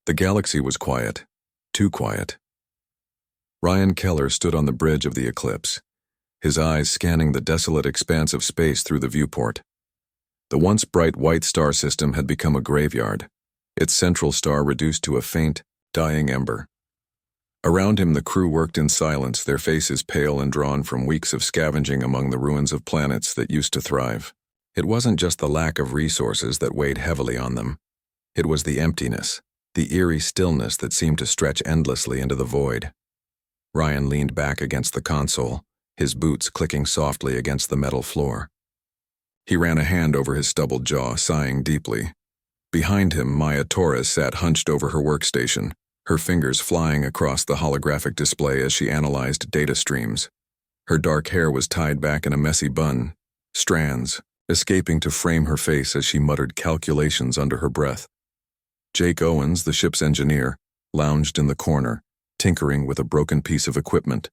The galaxy was quiet, too quiet. Ryan Keller stood on the bridge of the eclipse, his eyes scanning the desolate expanse of space through the viewport. The once bright white star system had become a graveyard, its central star reduced to a faint, dying ember. Around him the crew worked in silence, their faces pale and drawn from weeks of scavenging among the ruins of planets that used to thrive. It wasn't just the lack of resources that weighed heavily on them. It was the emptiness, the eerie stillness that seemed to stretch endlessly into the void. Ryan leaned back against the console, his boots clicking softly against the metal floor. He ran a hand over his stubbled jaw, sighing deeply. Behind him, Maya Torres sat hunched over her workstation, her fingers flying across the holographic display as she analyzed data streams. Her dark hair was tied back in a messy bun, strands, escaping to frame her face as she muttered calculations under her breath. Jake Owens, the ship's engineer, lounged in the corner, tinkering with a broken piece of equipment.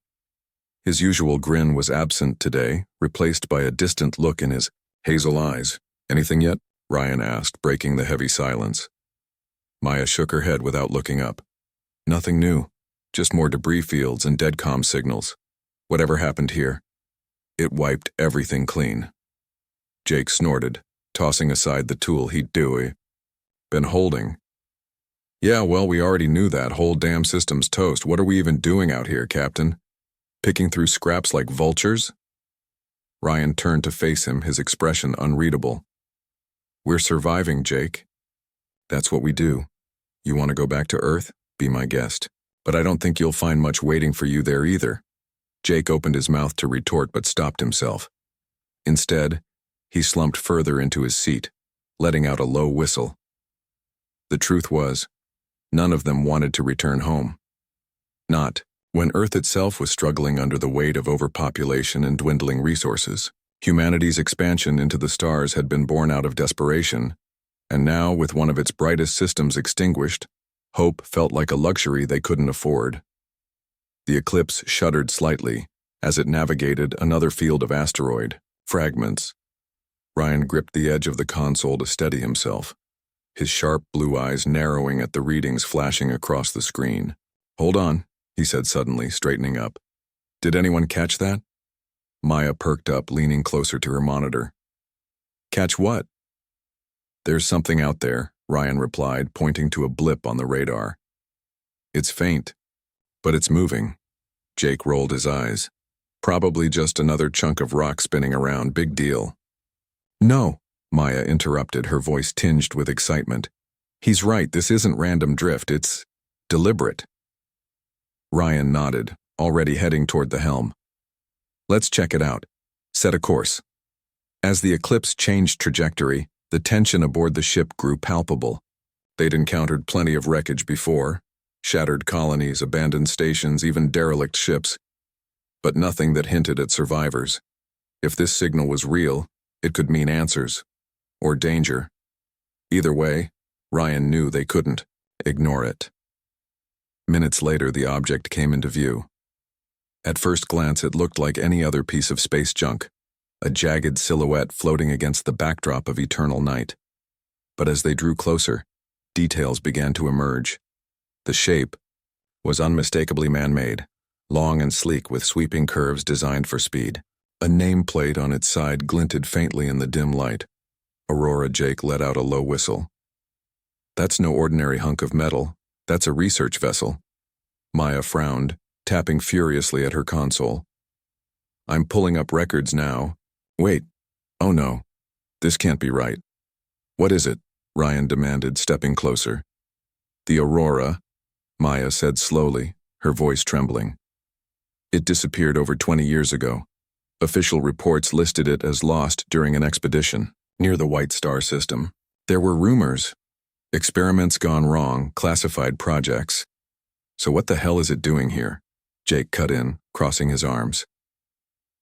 His usual grin was absent today, replaced by a distant look in his hazel eyes. "Anything yet?" Ryan asked, breaking the heavy silence. Maya shook her head without looking up. "Nothing new, just more debris fields and dead comm signals. Whatever happened here, it wiped everything clean." Jake snorted, tossing aside the tool he'd been holding. "Yeah, well, we already knew that. Whole damn system's toast. What are we even doing out here, Captain? Picking through scraps like vultures?" Ryan turned to face him, his expression unreadable. "We're surviving, Jake. That's what we do. You want to go back to Earth? Be my guest. But I don't think you'll find much waiting for you there either." Jake opened his mouth to retort but stopped himself. Instead, he slumped further into his seat, letting out a low whistle. The truth was, none of them wanted to return home. Not when Earth itself was struggling under the weight of overpopulation and dwindling resources. Humanity's expansion into the stars had been born out of desperation, and now, with one of its brightest systems extinguished, hope felt like a luxury they couldn't afford. The eclipse shuddered slightly as it navigated another field of asteroid fragments. Ryan gripped the edge of the console to steady himself, his sharp blue eyes narrowing at the readings flashing across the screen. "Hold on," he said suddenly, straightening up. "Did anyone catch that?" Maya perked up, leaning closer to her monitor. "Catch what?" "There's something out there," Ryan replied, pointing to a blip on the radar. "It's faint, but it's moving." Jake rolled his eyes. "Probably just another chunk of rock spinning around. Big deal." "No," Maya interrupted, her voice tinged with excitement. "He's right, this isn't random drift, it's deliberate." Ryan nodded, already heading toward the helm. "Let's check it out. Set a course." As the eclipse changed trajectory, the tension aboard the ship grew palpable. They'd encountered plenty of wreckage before, shattered colonies, abandoned stations, even derelict ships, but nothing that hinted at survivors. If this signal was real, it could mean answers, or danger. Either way, Ryan knew they couldn't ignore it. Minutes later, the object came into view. At first glance, it looked like any other piece of space junk, a jagged silhouette floating against the backdrop of eternal night. But as they drew closer, details began to emerge. The shape was unmistakably man-made, long and sleek with sweeping curves designed for speed. A nameplate on its side glinted faintly in the dim light. Aurora. Jake let out a low whistle. "That's no ordinary hunk of metal. That's a research vessel." Maya frowned, tapping furiously at her console. "I'm pulling up records now. Wait. Oh no. This can't be right." "What is it?" Ryan demanded, stepping closer. "The Aurora," Maya said slowly, her voice trembling. "It disappeared over 20 years ago. Official reports listed it as lost during an expedition near the White Star system. There were rumors. Experiments gone wrong, classified projects. So what the hell is it doing here?" Jake cut in, crossing his arms.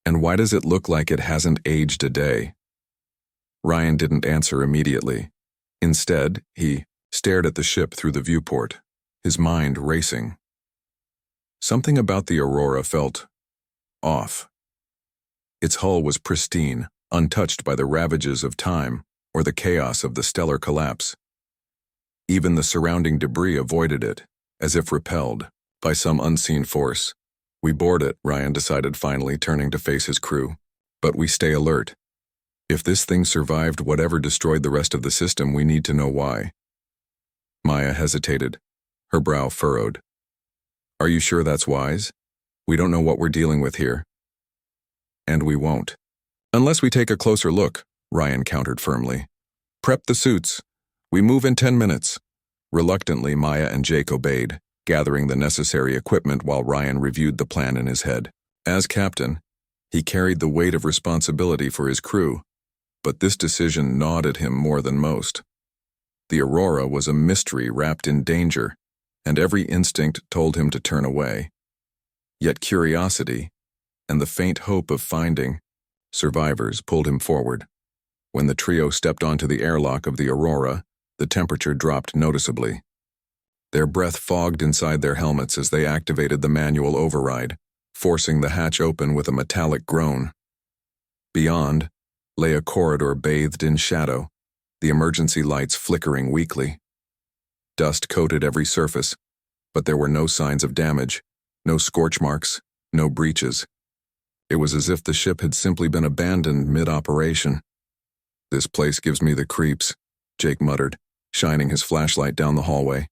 "And why does it look like it hasn't aged a day?" Ryan didn't answer immediately. Instead, he stared at the ship through the viewport, his mind racing. Something about the Aurora felt off. Its hull was pristine, untouched by the ravages of time or the chaos of the stellar collapse. Even the surrounding debris avoided it, as if repelled by some unseen force. We board it, Ryan decided finally, turning to face his crew. But we stay alert. If this thing survived whatever destroyed the rest of the system, we need to know why. Maya hesitated, her brow furrowed. Are you sure that's wise? We don't know what we're dealing with here. And we won't. Unless we take a closer look, Ryan countered firmly. Prep the suits. We move in 10 minutes. Reluctantly, Maya and Jake obeyed, gathering the necessary equipment while Ryan reviewed the plan in his head. As captain, he carried the weight of responsibility for his crew, but this decision gnawed at him more than most. The Aurora was a mystery wrapped in danger, and every instinct told him to turn away. Yet curiosity, and the faint hope of finding survivors pulled him forward. When the trio stepped onto the airlock of the Aurora, the temperature dropped noticeably. Their breath fogged inside their helmets as they activated the manual override, forcing the hatch open with a metallic groan. Beyond lay a corridor bathed in shadow, the emergency lights flickering weakly. Dust coated every surface, but there were no signs of damage, no scorch marks, no breaches. It was as if the ship had simply been abandoned mid-operation. This place gives me the creeps, Jake muttered, shining his flashlight down the hallway.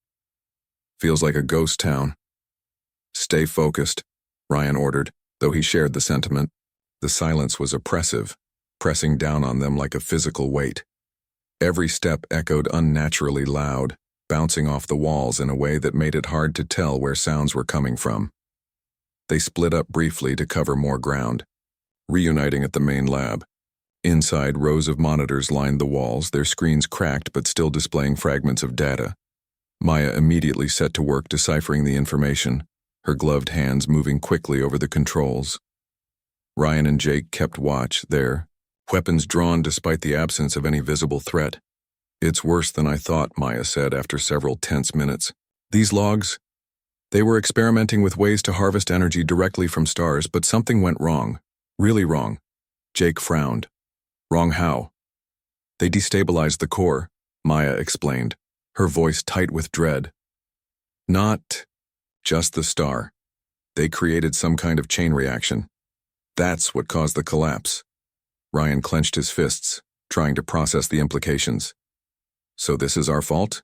Feels like a ghost town. Stay focused, Ryan ordered, though he shared the sentiment. The silence was oppressive, pressing down on them like a physical weight. Every step echoed unnaturally loud, bouncing off the walls in a way that made it hard to tell where sounds were coming from. They split up briefly to cover more ground, reuniting at the main lab. Inside, rows of monitors lined the walls, their screens cracked but still displaying fragments of data. Maya immediately set to work deciphering the information, her gloved hands moving quickly over the controls. Ryan and Jake kept watch there, weapons drawn despite the absence of any visible threat. It's worse than I thought, Maya said after several tense minutes. These logs, they were experimenting with ways to harvest energy directly from stars, but something went wrong. Really wrong. Jake frowned. Wrong how? They destabilized the core, Maya explained, her voice tight with dread. Not just the star. They created some kind of chain reaction. That's what caused the collapse. Ryan clenched his fists, trying to process the implications. So this is our fault?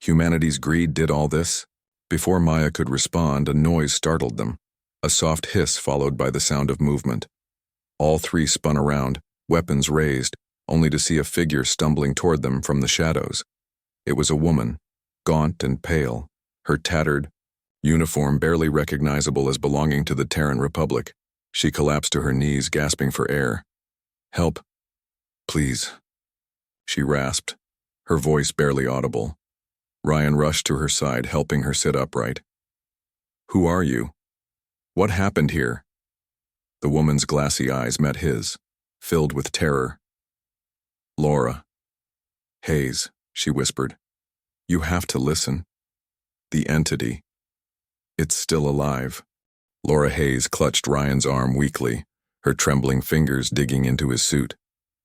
Humanity's greed did all this? Before Maya could respond, a noise startled them, a soft hiss followed by the sound of movement. All three spun around, weapons raised, only to see a figure stumbling toward them from the shadows. It was a woman, gaunt and pale, her tattered uniform barely recognizable as belonging to the Terran Republic. She collapsed to her knees, gasping for air. Help, please, she rasped, her voice barely audible. Ryan rushed to her side, helping her sit upright. Who are you? What happened here? The woman's glassy eyes met his, filled with terror. Laura. Hayes, she whispered. You have to listen. The entity. It's still alive. Laura Hayes clutched Ryan's arm weakly, her trembling fingers digging into his suit.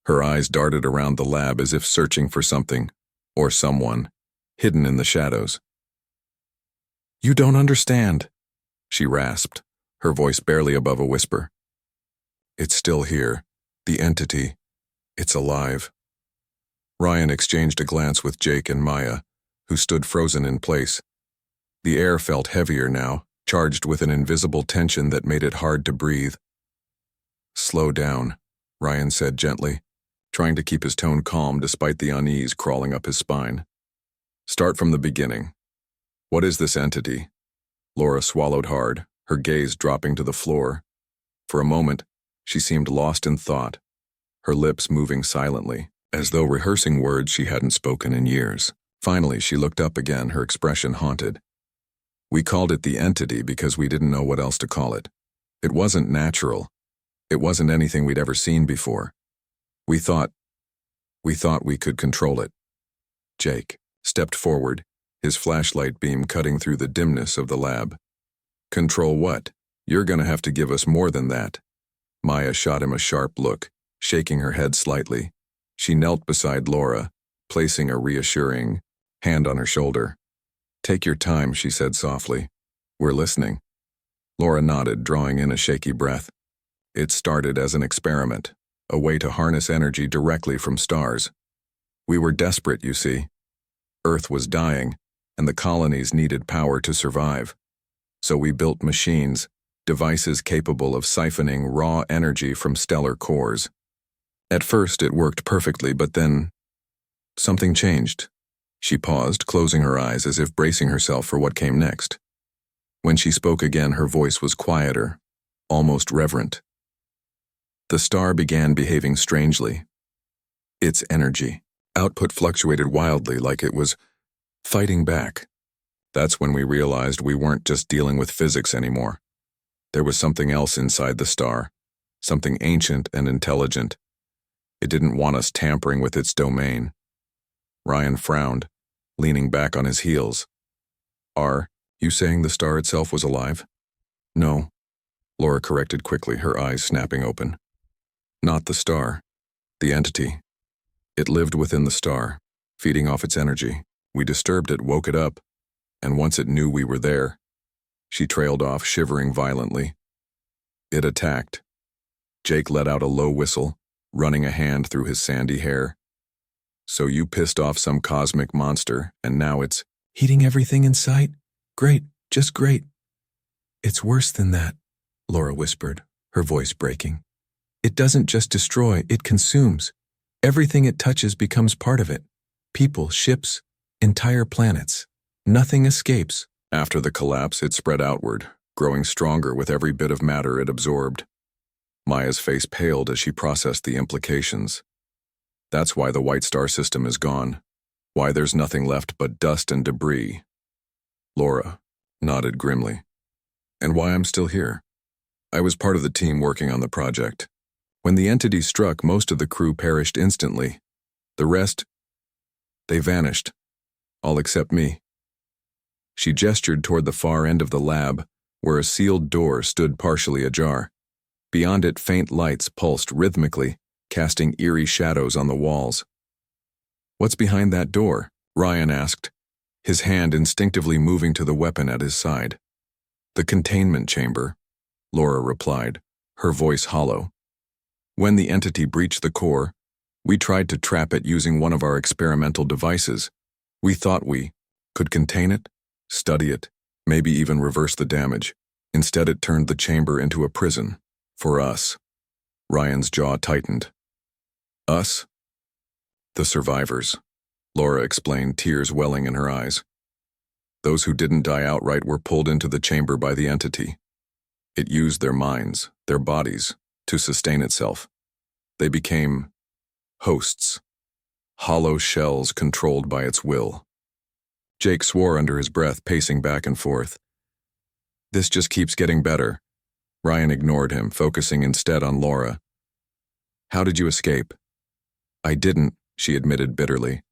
Her eyes darted around the lab as if searching for something, or someone, hidden in the shadows. You don't understand, she rasped, her voice barely above a whisper. It's still here. The entity. It's alive. Ryan exchanged a glance with Jake and Maya, who stood frozen in place. The air felt heavier now, charged with an invisible tension that made it hard to breathe. Slow down, Ryan said gently, trying to keep his tone calm despite the unease crawling up his spine. Start from the beginning. What is this entity? Laura swallowed hard, her gaze dropping to the floor. For a moment, she seemed lost in thought, her lips moving silently, as though rehearsing words she hadn't spoken in years. Finally, she looked up again, her expression haunted. We called it the entity because we didn't know what else to call it. It wasn't natural. It wasn't anything we'd ever seen before. We thought we could control it. Jake stepped forward, his flashlight beam cutting through the dimness of the lab. Control what? You're gonna have to give us more than that. Maya shot him a sharp look, shaking her head slightly. She knelt beside Laura, placing a reassuring hand on her shoulder. "Take your time," she said softly. "We're listening." Laura nodded, drawing in a shaky breath. It started as an experiment, a way to harness energy directly from stars. We were desperate, you see. Earth was dying, and the colonies needed power to survive. So we built machines, devices capable of siphoning raw energy from stellar cores. At first it worked perfectly, but then something changed. She paused, closing her eyes as if bracing herself for what came next. When she spoke again, her voice was quieter, almost reverent. The star began behaving strangely. Its energy output fluctuated wildly, like it was fighting back. That's when we realized we weren't just dealing with physics anymore. There was something else inside the star, something ancient and intelligent. It didn't want us tampering with its domain. Ryan frowned, leaning back on his heels. "Are you saying the star itself was alive?" "No," Laura corrected quickly, her eyes snapping open. "Not the star, the entity. It lived within the star, feeding off its energy. We disturbed it, woke it up, and once it knew we were there," she trailed off, shivering violently. "It attacked." Jake let out a low whistle, running a hand through his sandy hair. "So you pissed off some cosmic monster, and now it's eating everything in sight? Great, just great." "It's worse than that," Laura whispered, her voice breaking. "It doesn't just destroy, it consumes. Everything it touches becomes part of it. People, ships, entire planets. Nothing escapes." After the collapse, it spread outward, growing stronger with every bit of matter it absorbed. Maya's face paled as she processed the implications. That's why the White Star system is gone. Why there's nothing left but dust and debris. Laura nodded grimly. "And why I'm still here. I was part of the team working on the project. When the entity struck, most of the crew perished instantly. The rest, they vanished. All except me." She gestured toward the far end of the lab, where a sealed door stood partially ajar. Beyond it, faint lights pulsed rhythmically, casting eerie shadows on the walls. "What's behind that door?" Ryan asked, his hand instinctively moving to the weapon at his side. "The containment chamber," Laura replied, her voice hollow. "When the entity breached the core, we tried to trap it using one of our experimental devices. We thought we could contain it, study it, maybe even reverse the damage. Instead, it turned the chamber into a prison. For us." Ryan's jaw tightened. "Us?" "The survivors," Laura explained, tears welling in her eyes. "Those who didn't die outright were pulled into the chamber by the entity. It used their minds, their bodies, to sustain itself. They became hosts, hollow shells controlled by its will." Jake swore under his breath, pacing back and forth. "This just keeps getting better." Ryan ignored him, focusing instead on Laura. "How did you escape?" "I didn't," she admitted bitterly.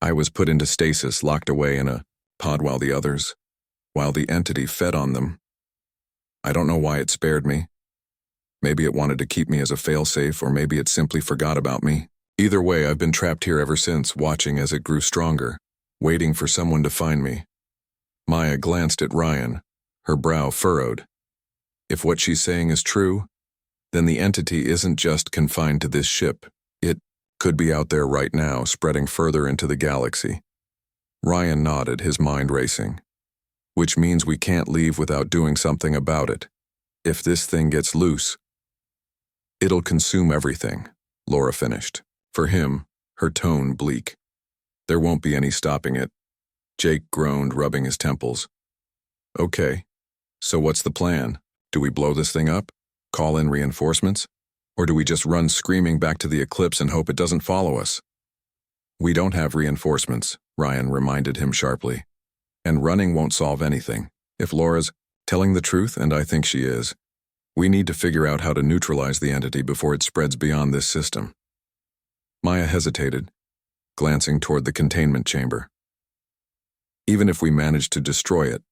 "I was put into stasis, locked away in a pod while the entity fed on them. I don't know why it spared me. Maybe it wanted to keep me as a failsafe, or maybe it simply forgot about me. Either way, I've been trapped here ever since, watching as it grew stronger, waiting for someone to find me." Maya glanced at Ryan, her brow furrowed. If what she's saying is true, then the entity isn't just confined to this ship. It could be out there right now, spreading further into the galaxy. Ryan nodded, his mind racing. "Which means we can't leave without doing something about it. If this thing gets loose, it'll consume everything," Laura finished. For him, her tone bleak. "There won't be any stopping it." Jake groaned, rubbing his temples. "Okay, so what's the plan? Do we blow this thing up? Call in reinforcements? Or do we just run screaming back to the eclipse and hope it doesn't follow us?" "We don't have reinforcements," Ryan reminded him sharply. "And running won't solve anything. If Laura's telling the truth, and I think she is, we need to figure out how to neutralize the entity before it spreads beyond this system." Maya hesitated, glancing toward the containment chamber. "Even if we manage to destroy it,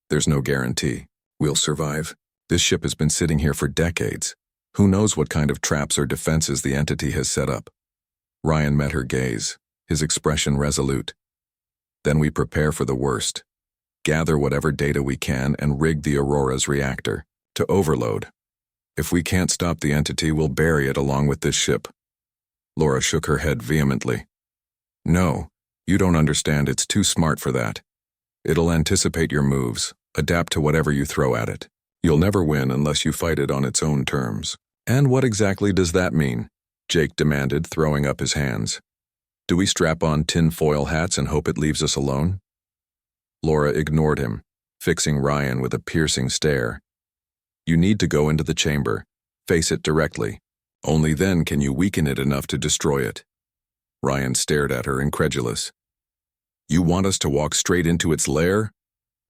there's no guarantee we'll survive. This ship has been sitting here for decades. Who knows what kind of traps or defenses the entity has set up?" Ryan met her gaze, his expression resolute. Then we prepare for the worst. Gather whatever data we can and rig the Aurora's reactor to overload. If we can't stop the entity, we'll bury it along with this ship. Laura shook her head vehemently. No, you don't understand. It's too smart for that. It'll anticipate your moves, adapt to whatever you throw at it. You'll never win unless you fight it on its own terms. And what exactly does that mean? Jake demanded, throwing up his hands. Do we strap on tin-foil hats and hope it leaves us alone? Laura ignored him, fixing Ryan with a piercing stare. You need to go into the chamber, face it directly. Only then can you weaken it enough to destroy it. Ryan stared at her, incredulous. You want us to walk straight into its lair?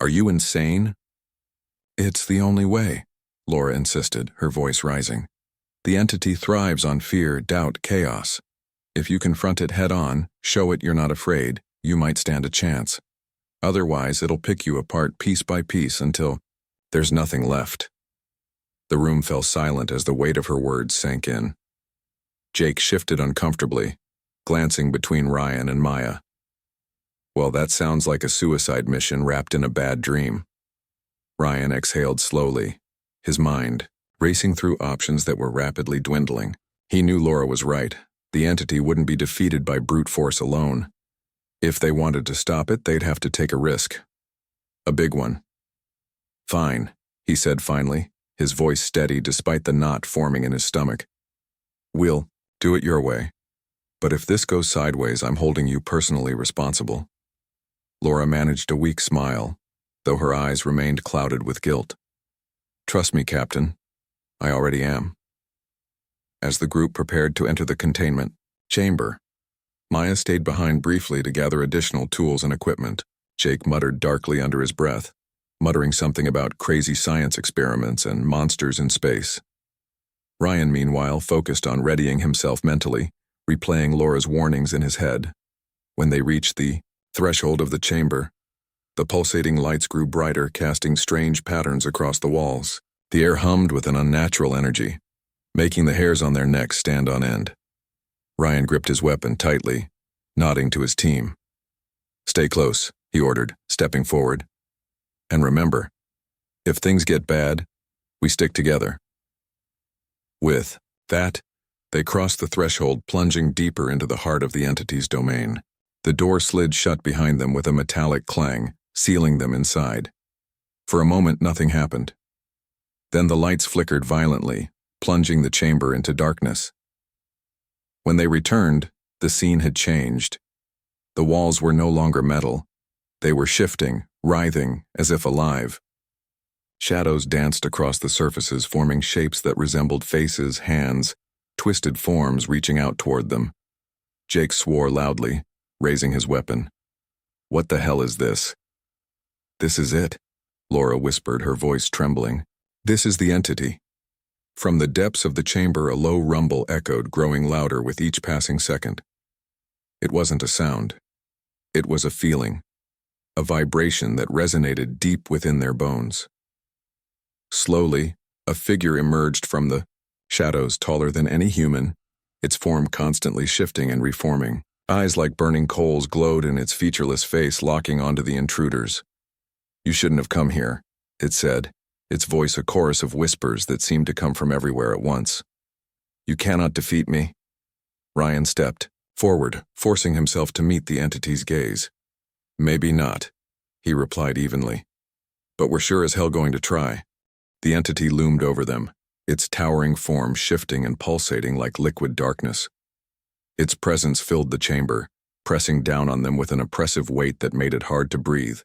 Are you insane? It's the only way, Laura insisted, her voice rising. The entity thrives on fear, doubt, chaos. If you confront it head-on, show it you're not afraid, you might stand a chance. Otherwise, it'll pick you apart piece by piece until there's nothing left. The room fell silent as the weight of her words sank in. Jake shifted uncomfortably, glancing between Ryan and Maya. Well, that sounds like a suicide mission wrapped in a bad dream. Ryan exhaled slowly, his mind racing through options that were rapidly dwindling. He knew Laura was right. The entity wouldn't be defeated by brute force alone. If they wanted to stop it, they'd have to take a risk. A big one. Fine, he said finally, his voice steady despite the knot forming in his stomach. We'll do it your way. But if this goes sideways, I'm holding you personally responsible. Laura managed a weak smile, though her eyes remained clouded with guilt. Trust me, Captain. I already am. As the group prepared to enter the containment chamber, Maya stayed behind briefly to gather additional tools and equipment. Jake muttered darkly under his breath, muttering something about crazy science experiments and monsters in space. Ryan, meanwhile, focused on readying himself mentally, replaying Laura's warnings in his head. When they reached the threshold of the chamber, the pulsating lights grew brighter, casting strange patterns across the walls. The air hummed with an unnatural energy, making the hairs on their necks stand on end. Ryan gripped his weapon tightly, nodding to his team. Stay close, he ordered, stepping forward. And remember, if things get bad, we stick together. With that, they crossed the threshold, plunging deeper into the heart of the entity's domain. The door slid shut behind them with a metallic clang, sealing them inside. For a moment, nothing happened. Then the lights flickered violently, plunging the chamber into darkness. When they returned, the scene had changed. The walls were no longer metal. They were shifting, writhing, as if alive. Shadows danced across the surfaces, forming shapes that resembled faces, hands, twisted forms reaching out toward them. Jake swore loudly, raising his weapon. What the hell is this? This is it, Laura whispered, her voice trembling. This is the entity. From the depths of the chamber, a low rumble echoed, growing louder with each passing second. It wasn't a sound. It was a feeling, a vibration that resonated deep within their bones. Slowly, a figure emerged from the shadows, taller than any human, its form constantly shifting and reforming. Eyes like burning coals glowed in its featureless face, locking onto the intruders. You shouldn't have come here, it said, its voice a chorus of whispers that seemed to come from everywhere at once. You cannot defeat me. Ryan stepped forward, forcing himself to meet the entity's gaze. Maybe not, he replied evenly. But we're sure as hell going to try. The entity loomed over them, its towering form shifting and pulsating like liquid darkness. Its presence filled the chamber, pressing down on them with an oppressive weight that made it hard to breathe.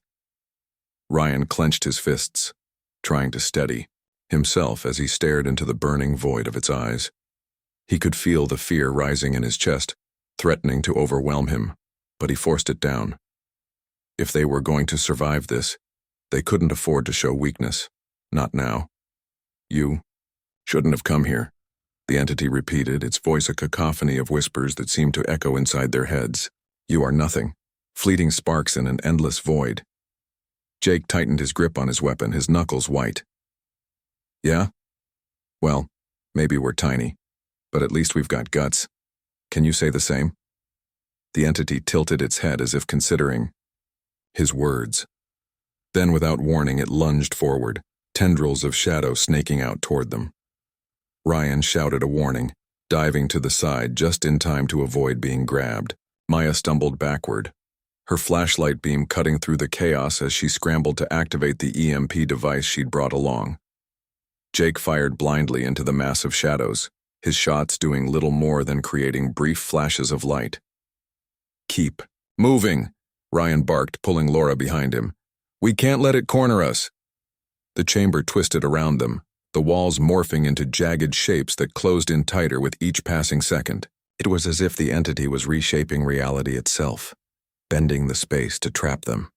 Ryan clenched his fists, trying to steady himself as he stared into the burning void of its eyes. He could feel the fear rising in his chest, threatening to overwhelm him, but he forced it down. If they were going to survive this, they couldn't afford to show weakness. Not now. You shouldn't have come here, the entity repeated, its voice a cacophony of whispers that seemed to echo inside their heads. You are nothing, fleeting sparks in an endless void. Jake tightened his grip on his weapon, his knuckles white. Yeah? Well, maybe we're tiny, but at least we've got guts. Can you say the same? The entity tilted its head as if considering. His words. Then, without warning, it lunged forward, tendrils of shadow snaking out toward them. Ryan shouted a warning, diving to the side just in time to avoid being grabbed. Maya stumbled backward, her flashlight beam cutting through the chaos as she scrambled to activate the EMP device she'd brought along. Jake fired blindly into the mass of shadows, his shots doing little more than creating brief flashes of light. "Keep moving," Ryan barked, pulling Laura behind him. "We can't let it corner us." The chamber twisted around them, the walls morphing into jagged shapes that closed in tighter with each passing second. It was as if the entity was reshaping reality itself, bending the space to trap them.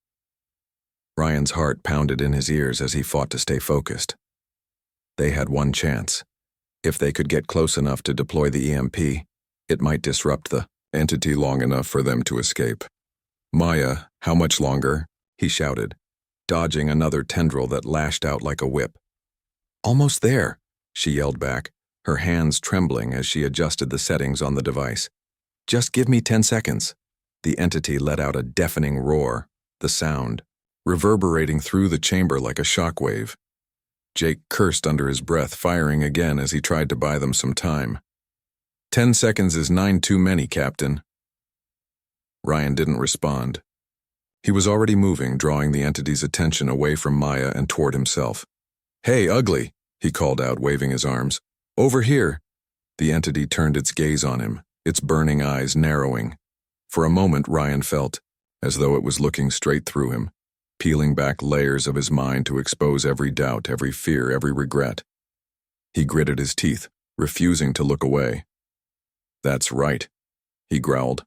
Ryan's heart pounded in his ears as he fought to stay focused. They had one chance. If they could get close enough to deploy the EMP, it might disrupt the entity long enough for them to escape. "Maya, how much longer?" he shouted, dodging another tendril that lashed out like a whip. "Almost there," she yelled back, her hands trembling as she adjusted the settings on the device. "Just give me 10 seconds. The entity let out a deafening roar, the sound reverberating through the chamber like a shockwave. Jake cursed under his breath, firing again as he tried to buy them some time. 10 seconds is 9 too many, Captain." Ryan didn't respond. He was already moving, drawing the entity's attention away from Maya and toward himself. "Hey, ugly," he called out, waving his arms. "Over here." The entity turned its gaze on him, its burning eyes narrowing. For a moment, Ryan felt as though it was looking straight through him, peeling back layers of his mind to expose every doubt, every fear, every regret. He gritted his teeth, refusing to look away. "That's right," he growled.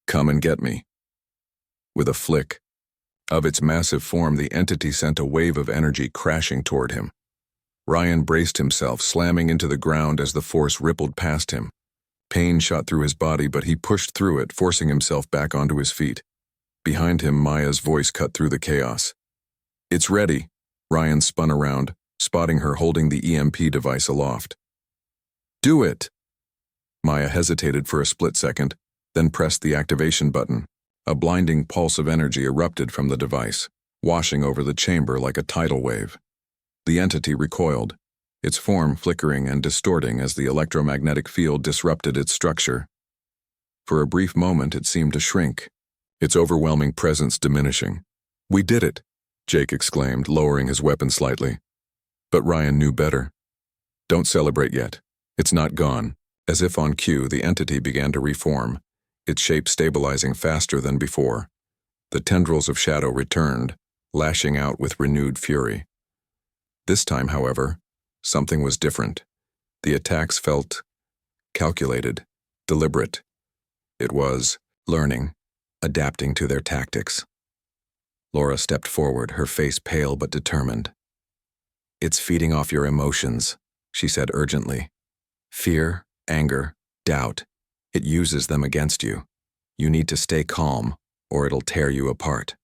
"Come and get me." With a flick of its massive form, the entity sent a wave of energy crashing toward him. Ryan braced himself, slamming into the ground as the force rippled past him. Pain shot through his body, but he pushed through it, forcing himself back onto his feet. Behind him, Maya's voice cut through the chaos. "It's ready." Ryan spun around, spotting her holding the EMP device aloft. "Do it." Maya hesitated for a split second, then pressed the activation button. A blinding pulse of energy erupted from the device, washing over the chamber like a tidal wave. The entity recoiled, its form flickering and distorting as the electromagnetic field disrupted its structure. For a brief moment, it seemed to shrink, its overwhelming presence diminishing. "We did it," Jake exclaimed, lowering his weapon slightly. But Ryan knew better. "Don't celebrate yet. It's not gone." As if on cue, the entity began to reform, its shape stabilizing faster than before. The tendrils of shadow returned, lashing out with renewed fury. This time, however, something was different. The attacks felt calculated, deliberate. It was learning, adapting to their tactics. Laura stepped forward, her face pale but determined. "It's feeding off your emotions," she said urgently. "Fear, anger, doubt. It uses them against you. You need to stay calm, or it'll tear you apart."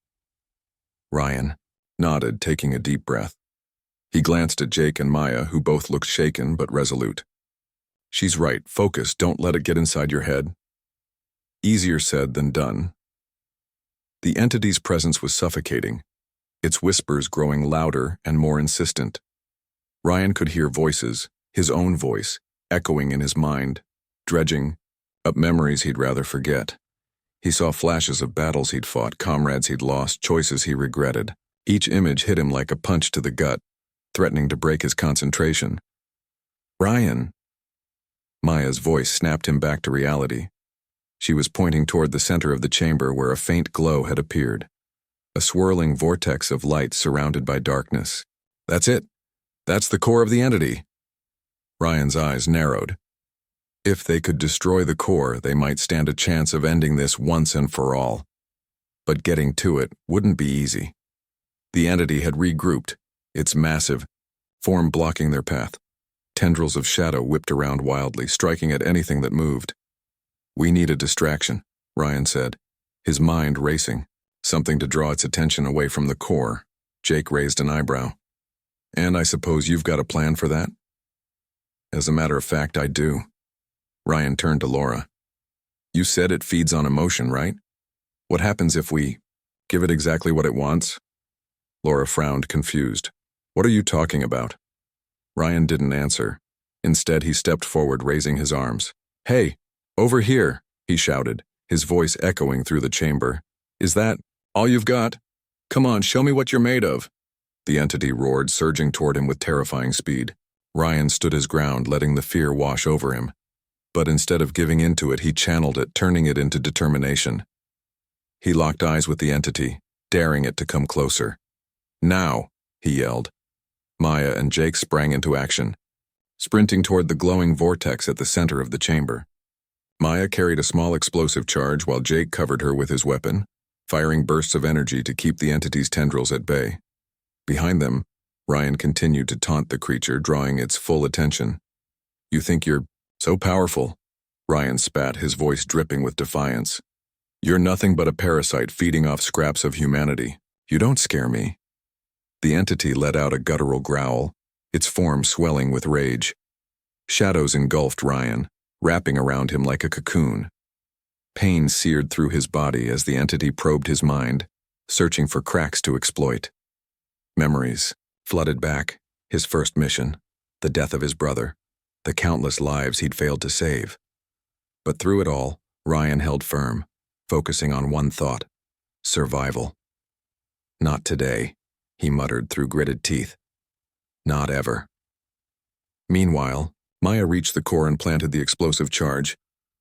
Ryan nodded, taking a deep breath. He glanced at Jake and Maya, who both looked shaken but resolute. "She's right. Focus. Don't let it get inside your head." Easier said than done. The entity's presence was suffocating, its whispers growing louder and more insistent. Ryan could hear voices, his own voice, echoing in his mind, dredging up memories he'd rather forget. He saw flashes of battles he'd fought, comrades he'd lost, choices he regretted. Each image hit him like a punch to the gut, threatening to break his concentration. "Ryan!" Maya's voice snapped him back to reality. She was pointing toward the center of the chamber where a faint glow had appeared. A swirling vortex of light surrounded by darkness. "That's it. That's the core of the entity." Ryan's eyes narrowed. If they could destroy the core, they might stand a chance of ending this once and for all. But getting to it wouldn't be easy. The entity had regrouped, its massive form blocking their path. Tendrils of shadow whipped around wildly, striking at anything that moved. "We need a distraction," Ryan said, his mind racing, something to draw its attention away from the core. Jake raised an eyebrow. "And I suppose you've got a plan for that?" "As a matter of fact, I do." Ryan turned to Laura. "You said it feeds on emotion, right? What happens if we Give it exactly what it wants? Laura frowned, confused. What are you talking about? Ryan didn't answer. Instead, he stepped forward, raising his arms. Hey, over here, he shouted, his voice echoing through the chamber. Is that all you've got? Come on, show me what you're made of. The entity roared, surging toward him with terrifying speed. Ryan stood his ground, letting the fear wash over him. But instead of giving into it, he channeled it, turning it into determination. He locked eyes with the entity, daring it to come closer. Now, he yelled. Maya and Jake sprang into action, sprinting toward the glowing vortex at the center of the chamber. Maya carried a small explosive charge while Jake covered her with his weapon, firing bursts of energy to keep the entity's tendrils at bay. Behind them, Ryan continued to taunt the creature, drawing its full attention. You think you're so powerful? Ryan spat, his voice dripping with defiance. You're nothing but a parasite feeding off scraps of humanity. You don't scare me. The entity let out a guttural growl, its form swelling with rage. Shadows engulfed Ryan, wrapping around him like a cocoon. Pain seared through his body as the entity probed his mind, searching for cracks to exploit. Memories flooded back, his first mission, the death of his brother, the countless lives he'd failed to save. But through it all, Ryan held firm, focusing on one thought: survival. Not today, he muttered through gritted teeth. Not ever. Meanwhile, Maya reached the core and planted the explosive charge,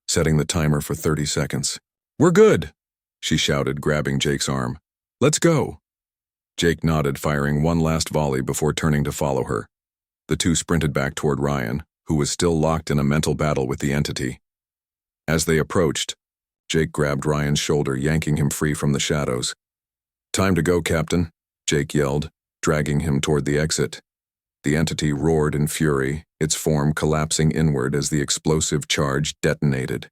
setting the timer for 30 seconds. We're good, she shouted, grabbing Jake's arm. Let's go. Jake nodded, firing one last volley before turning to follow her. The two sprinted back toward Ryan, who was still locked in a mental battle with the entity. As they approached, Jake grabbed Ryan's shoulder, yanking him free from the shadows. Time to go, Captain, Jake yelled, dragging him toward the exit. The entity roared in fury, its form collapsing inward as the explosive charge detonated.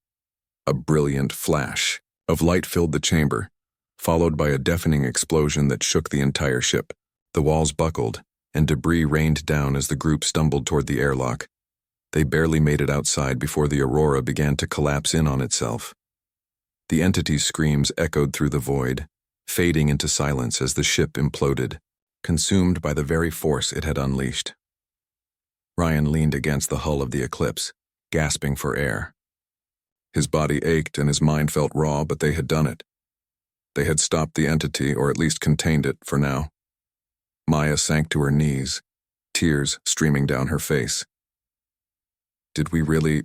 A brilliant flash of light filled the chamber, followed by a deafening explosion that shook the entire ship. The walls buckled, and debris rained down as the group stumbled toward the airlock. They barely made it outside before the Aurora began to collapse in on itself. The entity's screams echoed through the void, fading into silence as the ship imploded, consumed by the very force it had unleashed. Ryan leaned against the hull of the Eclipse, gasping for air. His body ached and his mind felt raw, but they had done it. They had stopped the entity, or at least contained it for now. Maya sank to her knees, tears streaming down her face. Did we really...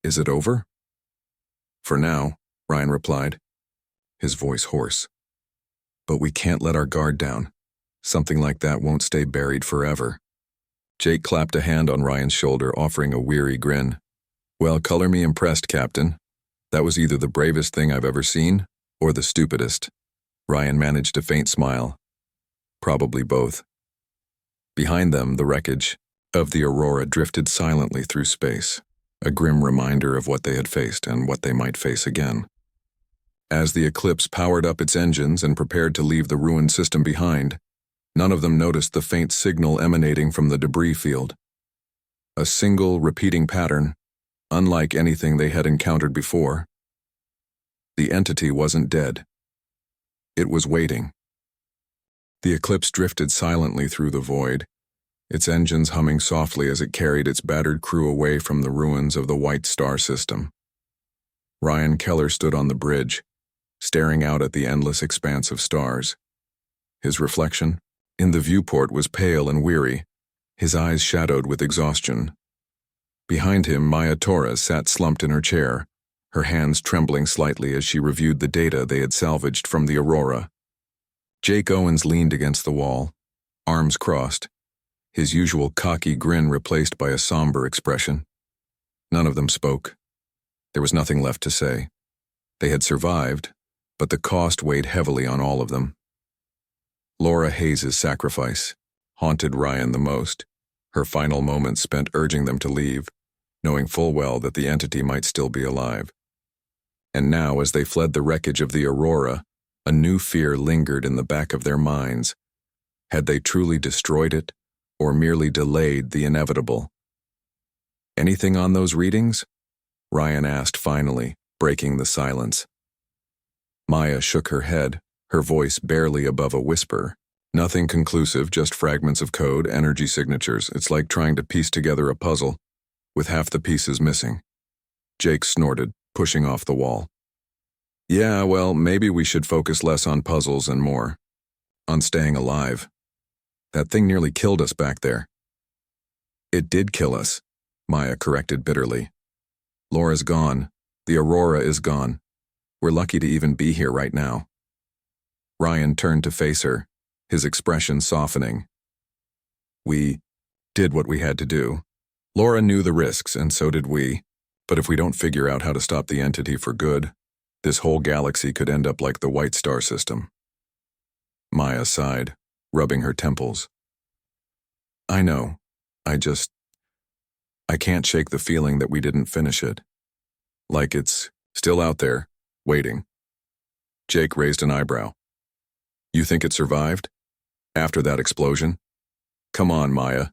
Is it over? For now, Ryan replied, his voice hoarse. But we can't let our guard down. Something like that won't stay buried forever. Jake clapped a hand on Ryan's shoulder, offering a weary grin. Well, color me impressed, Captain. That was either the bravest thing I've ever seen, or the stupidest. Ryan managed a faint smile. Probably both. Behind them, the wreckage of the Aurora drifted silently through space, a grim reminder of what they had faced and what they might face again. As the Eclipse powered up its engines and prepared to leave the ruined system behind, none of them noticed the faint signal emanating from the debris field. A single, repeating pattern, unlike anything they had encountered before. The entity wasn't dead. It was waiting. The Eclipse drifted silently through the void, its engines humming softly as it carried its battered crew away from the ruins of the White Star system. Ryan Keller stood on the bridge, staring out at the endless expanse of stars. His reflection in the viewport was pale and weary, his eyes shadowed with exhaustion. Behind him, Maya Torres sat slumped in her chair, her hands trembling slightly as she reviewed the data they had salvaged from the Aurora. Jake Owens leaned against the wall, arms crossed, his usual cocky grin replaced by a somber expression. None of them spoke. There was nothing left to say. They had survived, but the cost weighed heavily on all of them. Laura Hayes' sacrifice haunted Ryan the most, her final moments spent urging them to leave, knowing full well that the entity might still be alive. And now, as they fled the wreckage of the Aurora, a new fear lingered in the back of their minds. Had they truly destroyed it, or merely delayed the inevitable? Anything on those readings? Ryan asked finally, breaking the silence. Maya shook her head, her voice barely above a whisper. Nothing conclusive, just fragments of code, energy signatures. It's like trying to piece together a puzzle, with half the pieces missing. Jake snorted, pushing off the wall. Yeah, well, maybe we should focus less on puzzles and more on staying alive. That thing nearly killed us back there. It did kill us, Maya corrected bitterly. Laura's gone. The Aurora is gone. We're lucky to even be here right now. Ryan turned to face her, his expression softening. We did what we had to do. Laura knew the risks, and so did we. But if we don't figure out how to stop the entity for good, this whole galaxy could end up like the White Star system. Maya sighed, rubbing her temples. I know. I can't shake the feeling that we didn't finish it. Like it's still out there, waiting. Jake raised an eyebrow. You think it survived? After that explosion? Come on, Maya.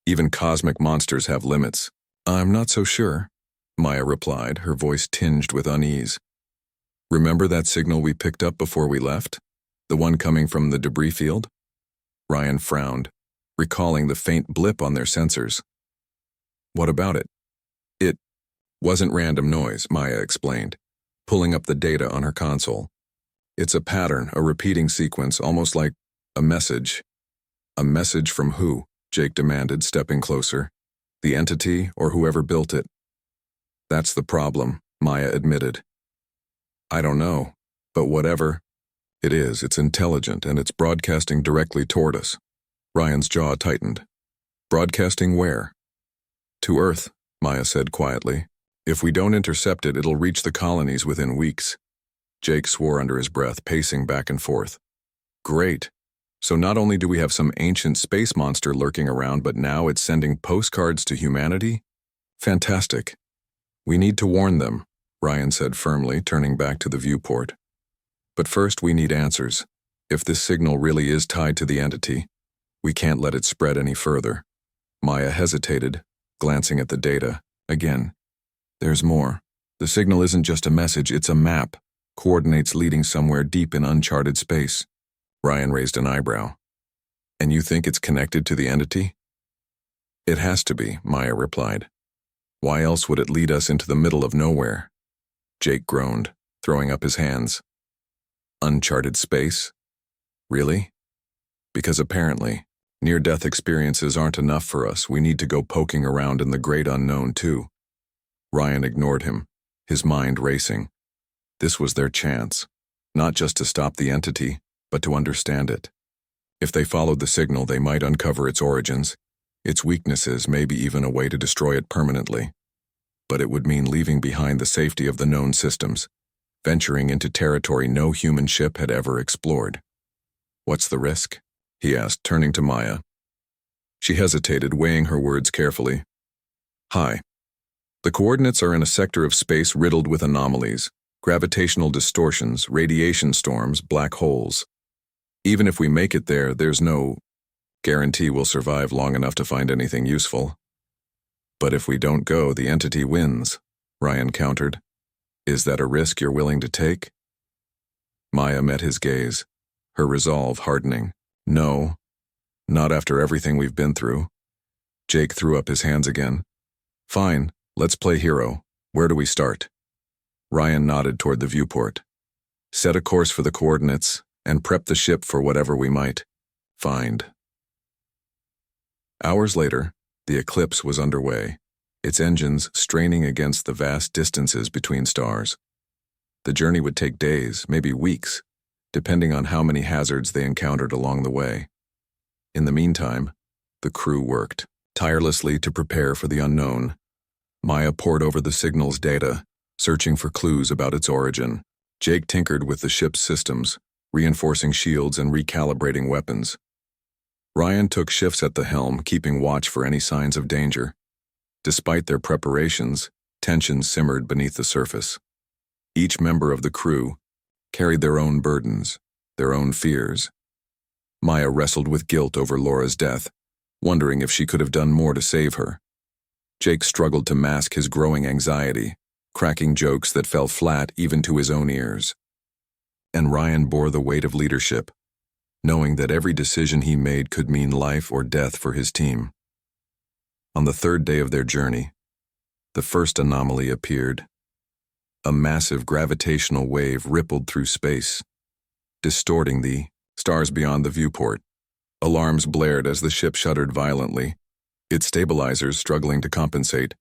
Even cosmic monsters have limits. I'm not so sure, Maya replied, her voice tinged with unease. Remember that signal we picked up before we left? The one coming from the debris field? Ryan frowned, recalling the faint blip on their sensors. What about it? It wasn't random noise, Maya explained, pulling up the data on her console. It's a pattern, a repeating sequence, almost like a message. A message from who? Jake demanded, stepping closer. The entity or whoever built it? That's the problem, Maya admitted. I don't know, but whatever it is, it's intelligent and it's broadcasting directly toward us. Ryan's jaw tightened. Broadcasting where? To Earth, Maya said quietly. If we don't intercept it, it'll reach the colonies within weeks. Jake swore under his breath, pacing back and forth. Great. So not only do we have some ancient space monster lurking around, but now it's sending postcards to humanity? Fantastic. We need to warn them, Ryan said firmly, turning back to the viewport. But first we need answers. If this signal really is tied to the entity, we can't let it spread any further. Maya hesitated, glancing at the data. Again, there's more. The signal isn't just a message, it's a map. Coordinates leading somewhere deep in uncharted space. Ryan raised an eyebrow. And you think it's connected to the entity? It has to be, Maya replied. Why else would it lead us into the middle of nowhere? Jake groaned, throwing up his hands. Uncharted space? Really? Because apparently, near-death experiences aren't enough for us. We need to go poking around in the great unknown, too. Ryan ignored him, his mind racing. This was their chance, not just to stop the entity, but to understand it. If they followed the signal, they might uncover its origins, its weaknesses, maybe even a way to destroy it permanently. But it would mean leaving behind the safety of the known systems, venturing into territory no human ship had ever explored. What's the risk? He asked, turning to Maya. She hesitated, weighing her words carefully. Hi. The coordinates are in a sector of space riddled with anomalies, gravitational distortions, radiation storms, black holes. Even if we make it there, there's no guarantee we'll survive long enough to find anything useful. But if we don't go, the entity wins, Ryan countered. Is that a risk you're willing to take? Maya met his gaze, her resolve hardening. No, not after everything we've been through. Jake threw up his hands again. Fine, let's play hero. Where do we start? Ryan nodded toward the viewport. Set a course for the coordinates and prep the ship for whatever we might find. Hours later, the eclipse was underway, its engines straining against the vast distances between stars. The journey would take days, maybe weeks, depending on how many hazards they encountered along the way. In the meantime, the crew worked tirelessly to prepare for the unknown. Maya pored over the signal's data, searching for clues about its origin. Jake tinkered with the ship's systems, reinforcing shields and recalibrating weapons. Ryan took shifts at the helm, keeping watch for any signs of danger. Despite their preparations, tension simmered beneath the surface. Each member of the crew carried their own burdens, their own fears. Maya wrestled with guilt over Laura's death, wondering if she could have done more to save her. Jake struggled to mask his growing anxiety, cracking jokes that fell flat even to his own ears. and Ryan bore the weight of leadership, knowing that every decision he made could mean life or death for his team. On the third day of their journey, the first anomaly appeared. A massive gravitational wave rippled through space, distorting the stars beyond the viewport. Alarms blared as the ship shuddered violently, its stabilizers struggling to compensate.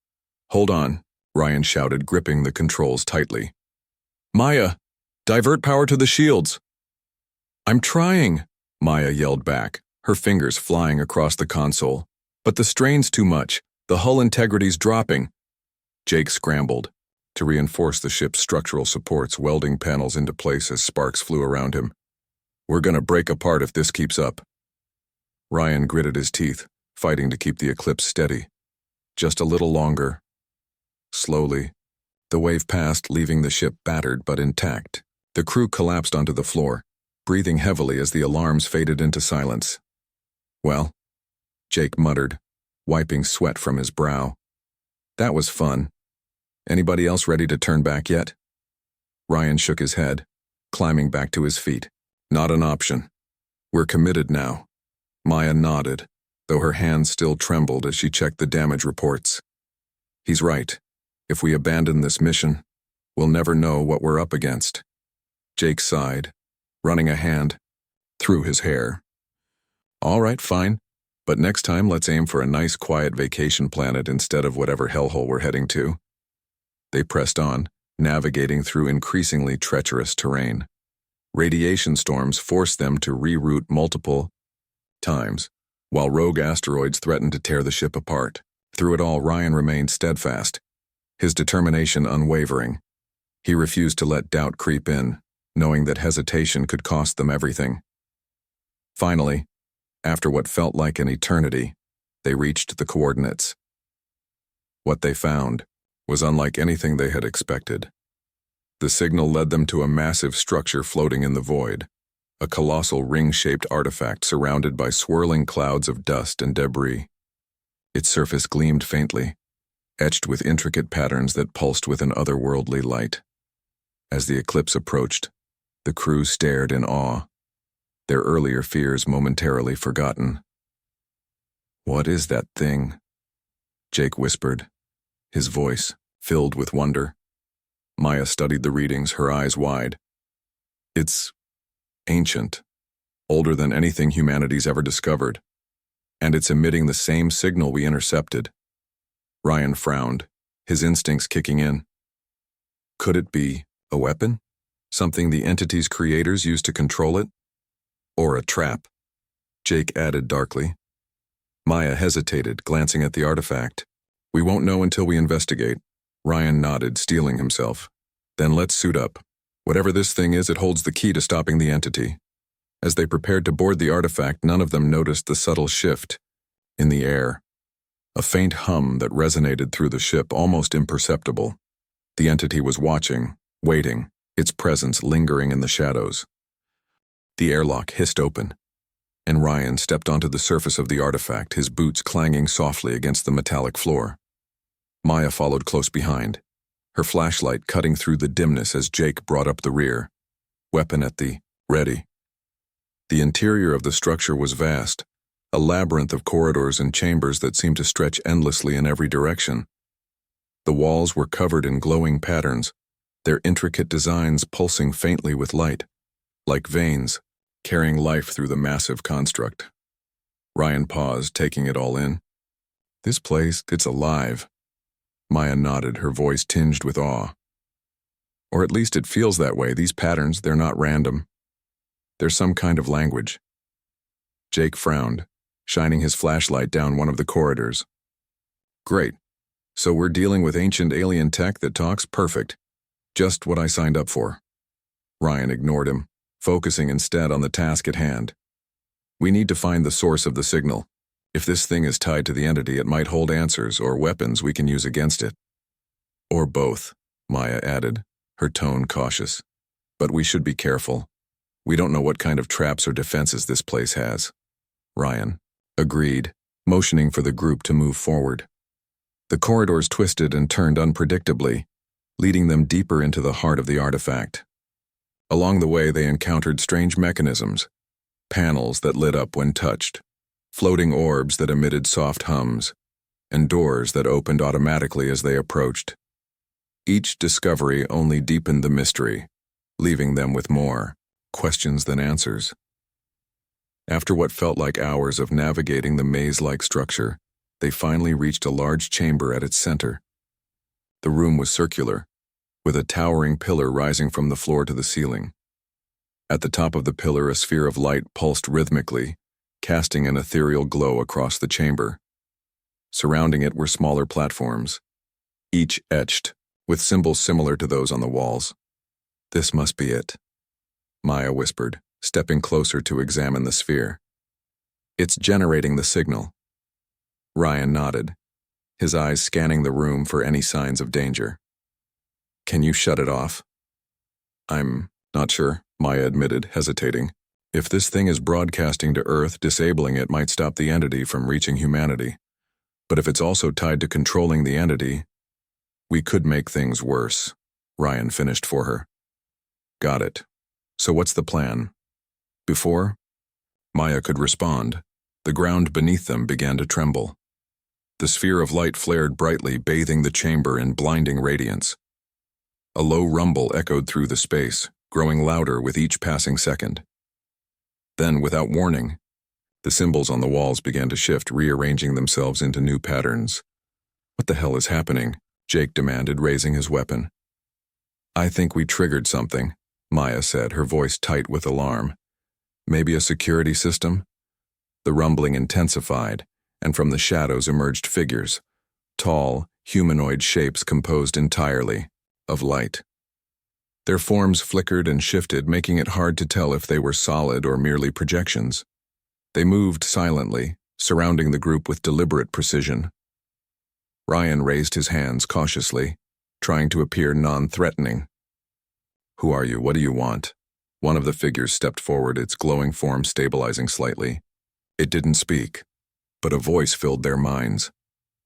"Hold on," Ryan shouted, gripping the controls tightly. "Maya, divert power to the shields." "I'm trying," Maya yelled back, her fingers flying across the console. "But the strain's too much. The hull integrity's dropping." Jake scrambled to reinforce the ship's structural supports, welding panels into place as sparks flew around him. "We're gonna break apart if this keeps up." Ryan gritted his teeth, fighting to keep the eclipse steady. Just a little longer. Slowly, the wave passed, leaving the ship battered but intact. The crew collapsed onto the floor, breathing heavily as the alarms faded into silence. "Well," Jake muttered, wiping sweat from his brow. "That was fun. Anybody else ready to turn back yet?" Ryan shook his head, climbing back to his feet. "Not an option. We're committed now." Maya nodded, though her hands still trembled as she checked the damage reports. "He's right. If we abandon this mission, we'll never know what we're up against." Jake sighed, running a hand through his hair. "All right, fine. But next time let's aim for a nice quiet vacation planet instead of whatever hellhole we're heading to." They pressed on, navigating through increasingly treacherous terrain. Radiation storms forced them to reroute multiple times, while rogue asteroids threatened to tear the ship apart. Through it all, Ryan remained steadfast, his determination unwavering. He refused to let doubt creep in, knowing that hesitation could cost them everything. Finally, after what felt like an eternity, they reached the coordinates. What they found was unlike anything they had expected. The signal led them to a massive structure floating in the void, a colossal ring-shaped artifact surrounded by swirling clouds of dust and debris. Its surface gleamed faintly, etched with intricate patterns that pulsed with an otherworldly light. As the eclipse approached, the crew stared in awe, their earlier fears momentarily forgotten. "What is that thing?" Jake whispered, his voice filled with wonder. Maya studied the readings, her eyes wide. "It's ancient, older than anything humanity's ever discovered, and it's emitting the same signal we intercepted." Ryan frowned, his instincts kicking in. Could it be a weapon? Something the entity's creators used to control it? Or a trap? Jake added darkly. Maya hesitated, glancing at the artifact. "We won't know until we investigate." Ryan nodded, steeling himself. "Then let's suit up. Whatever this thing is, it holds the key to stopping the entity." As they prepared to board the artifact, none of them noticed the subtle shift in the air. A faint hum that resonated through the ship, almost imperceptible. The entity was watching, waiting, its presence lingering in the shadows. The airlock hissed open, and Ryan stepped onto the surface of the artifact, his boots clanging softly against the metallic floor. Maya followed close behind, her flashlight cutting through the dimness as Jake brought up the rear, weapon at the ready. The interior of the structure was vast, a labyrinth of corridors and chambers that seemed to stretch endlessly in every direction. The walls were covered in glowing patterns, their intricate designs pulsing faintly with light, like veins, carrying life through the massive construct. Ryan paused, taking it all in. "This place, it's alive." Maya nodded, her voice tinged with awe. "Or at least it feels that way. These patterns, they're not random. There's some kind of language." Jake frowned, shining his flashlight down one of the corridors. "Great. So we're dealing with ancient alien tech that talks? Perfect. Just what I signed up for." Ryan ignored him, focusing instead on the task at hand. "We need to find the source of the signal. If this thing is tied to the entity, it might hold answers or weapons we can use against it." "Or both," Maya added, her tone cautious. "But we should be careful. We don't know what kind of traps or defenses this place has." Ryan agreed, motioning for the group to move forward. The corridors twisted and turned unpredictably, leading them deeper into the heart of the artifact. Along the way, they encountered strange mechanisms, panels that lit up when touched, floating orbs that emitted soft hums, and doors that opened automatically as they approached. Each discovery only deepened the mystery, leaving them with more questions than answers. After what felt like hours of navigating the maze-like structure, they finally reached a large chamber at its center. The room was circular, with a towering pillar rising from the floor to the ceiling. At the top of the pillar, a sphere of light pulsed rhythmically, casting an ethereal glow across the chamber. Surrounding it were smaller platforms, each etched with symbols similar to those on the walls. "This must be it," Maya whispered, stepping closer to examine the sphere. "It's generating the signal." Ryan nodded, his eyes scanning the room for any signs of danger. "Can you shut it off?" "I'm not sure," Maya admitted, hesitating. "If this thing is broadcasting to Earth, disabling it might stop the entity from reaching humanity. But if it's also tied to controlling the entity, we could make things worse," Ryan finished for her. "Got it. So what's the plan?" Before Maya could respond, the ground beneath them began to tremble. The sphere of light flared brightly, bathing the chamber in blinding radiance. A low rumble echoed through the space, growing louder with each passing second. Then, without warning, the symbols on the walls began to shift, rearranging themselves into new patterns. "What the hell is happening?" Jake demanded, raising his weapon. "I think we triggered something," Maya said, her voice tight with alarm. "Maybe a security system?" The rumbling intensified, and from the shadows emerged figures, tall, humanoid shapes composed entirely of light. Their forms flickered and shifted, making it hard to tell if they were solid or merely projections. They moved silently, surrounding the group with deliberate precision. Ryan raised his hands cautiously, trying to appear non-threatening. "Who are you? What do you want?" One of the figures stepped forward, its glowing form stabilizing slightly. It didn't speak, but a voice filled their minds,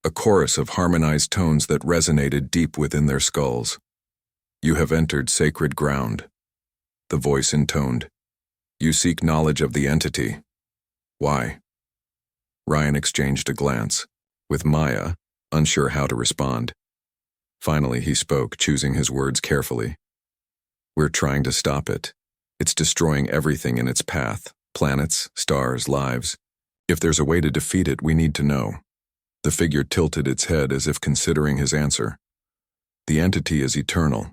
a chorus of harmonized tones that resonated deep within their skulls. "You have entered sacred ground," the voice intoned. "You seek knowledge of the entity. Why?" Ryan exchanged a glance, with Maya, unsure how to respond. Finally, he spoke, choosing his words carefully. "We're trying to stop it. It's destroying everything in its path, planets, stars, lives. If there's a way to defeat it, we need to know." The figure tilted its head as if considering his answer. "The entity is eternal.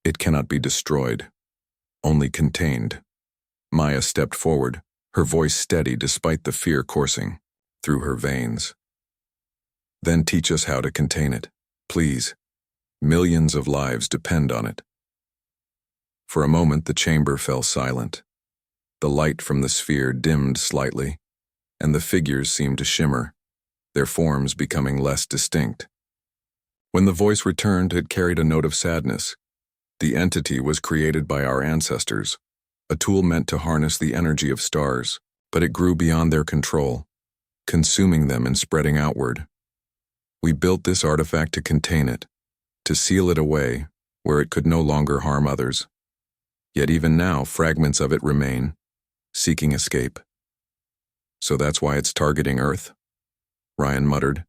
It cannot be destroyed, only contained." Maya stepped forward, her voice steady despite the fear coursing through her veins. "Then teach us how to contain it, please. Millions of lives depend on it." For a moment, the chamber fell silent. The light from the sphere dimmed slightly, and the figures seemed to shimmer, their forms becoming less distinct. When the voice returned, it carried a note of sadness. The entity was created by our ancestors, a tool meant to harness the energy of stars, but it grew beyond their control, consuming them and spreading outward. We built this artifact to contain it, to seal it away where it could no longer harm others. Yet even now, fragments of it remain, seeking escape. "So that's why it's targeting Earth?" Ryan muttered,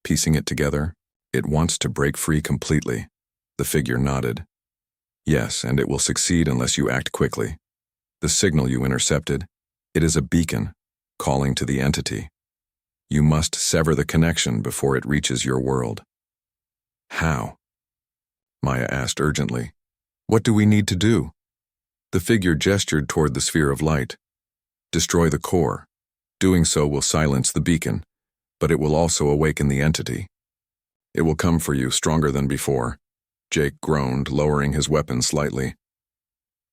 piecing it together. "It wants to break free completely." The figure nodded. "Yes, and it will succeed unless you act quickly. The signal you intercepted, it is a beacon, calling to the entity. You must sever the connection before it reaches your world." "How?" Maya asked urgently. "What do we need to do?" The figure gestured toward the sphere of light. "Destroy the core. Doing so will silence the beacon, but it will also awaken the entity. It will come for you stronger than before." Jake groaned, lowering his weapon slightly.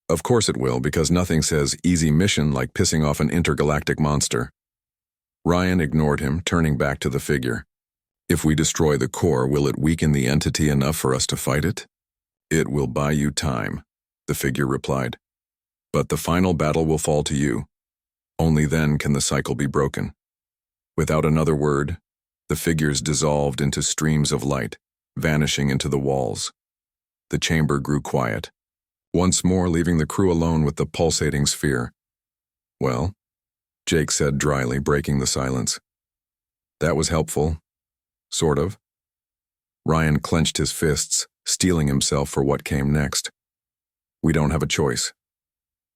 "Of course it will, because nothing says easy mission like pissing off an intergalactic monster." Ryan ignored him, turning back to the figure. "If we destroy the core, will it weaken the entity enough for us to fight it?" "It will buy you time," the figure replied. "But the final battle will fall to you. Only then can the cycle be broken." Without another word, the figures dissolved into streams of light, vanishing into the walls. The chamber grew quiet, once more leaving the crew alone with the pulsating sphere. "Well," Jake said dryly, breaking the silence. "That was helpful. Sort of." Ryan clenched his fists, steeling himself for what came next. "We don't have a choice.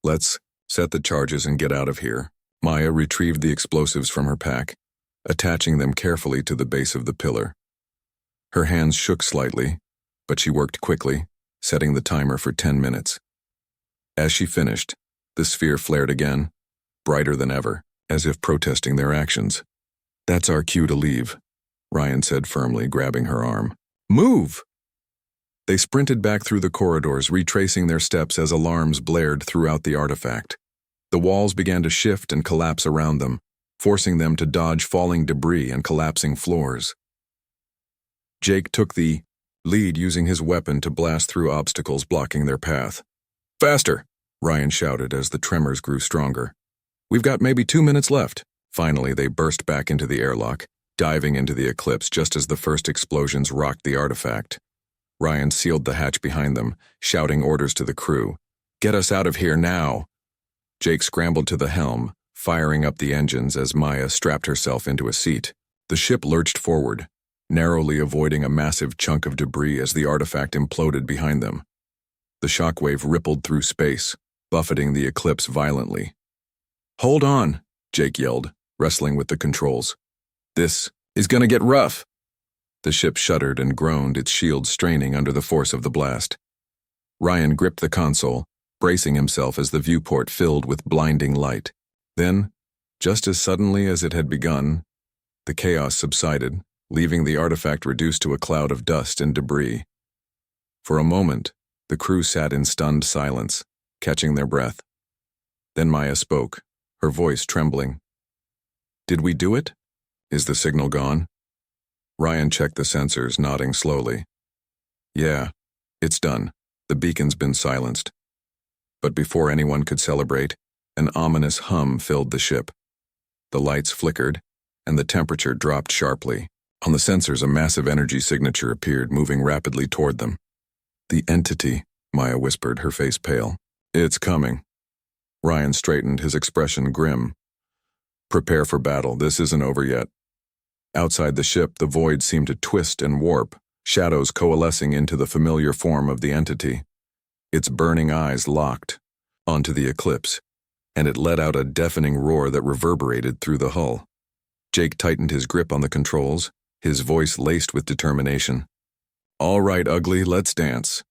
Let's set the charges and get out of here." Maya retrieved the explosives from her pack, attaching them carefully to the base of the pillar. Her hands shook slightly, but she worked quickly, setting the timer for 10 minutes. As she finished, the sphere flared again, brighter than ever, as if protesting their actions. "That's our cue to leave," Ryan said firmly, grabbing her arm. "Move!" They sprinted back through the corridors, retracing their steps as alarms blared throughout the artifact. The walls began to shift and collapse around them, forcing them to dodge falling debris and collapsing floors. Jake took the lead, using his weapon to blast through obstacles blocking their path. "Faster!" Ryan shouted as the tremors grew stronger. "We've got maybe 2 minutes left." Finally, they burst back into the airlock, diving into the eclipse just as the first explosions rocked the artifact. Ryan sealed the hatch behind them, shouting orders to the crew. "Get us out of here now!" Jake scrambled to the helm, firing up the engines as Maya strapped herself into a seat. The ship lurched forward, narrowly avoiding a massive chunk of debris as the artifact imploded behind them. The shockwave rippled through space, buffeting the eclipse violently. "Hold on," Jake yelled, wrestling with the controls. "This is gonna get rough." The ship shuddered and groaned, its shields straining under the force of the blast. Ryan gripped the console, bracing himself as the viewport filled with blinding light. Then, just as suddenly as it had begun, the chaos subsided, leaving the artifact reduced to a cloud of dust and debris. For a moment, the crew sat in stunned silence, catching their breath. Then Maya spoke, her voice trembling. "Did we do it? Is the signal gone?" Ryan checked the sensors, nodding slowly. "Yeah, it's done. The beacon's been silenced." But before anyone could celebrate, an ominous hum filled the ship. The lights flickered, and the temperature dropped sharply. On the sensors, a massive energy signature appeared, moving rapidly toward them. "The entity," Maya whispered, her face pale. "It's coming." Ryan straightened, his expression grim. "Prepare for battle. This isn't over yet." Outside the ship, the void seemed to twist and warp, shadows coalescing into the familiar form of the entity. Its burning eyes locked onto the eclipse, and it let out a deafening roar that reverberated through the hull. Jake tightened his grip on the controls, his voice laced with determination. "All right, ugly, let's dance."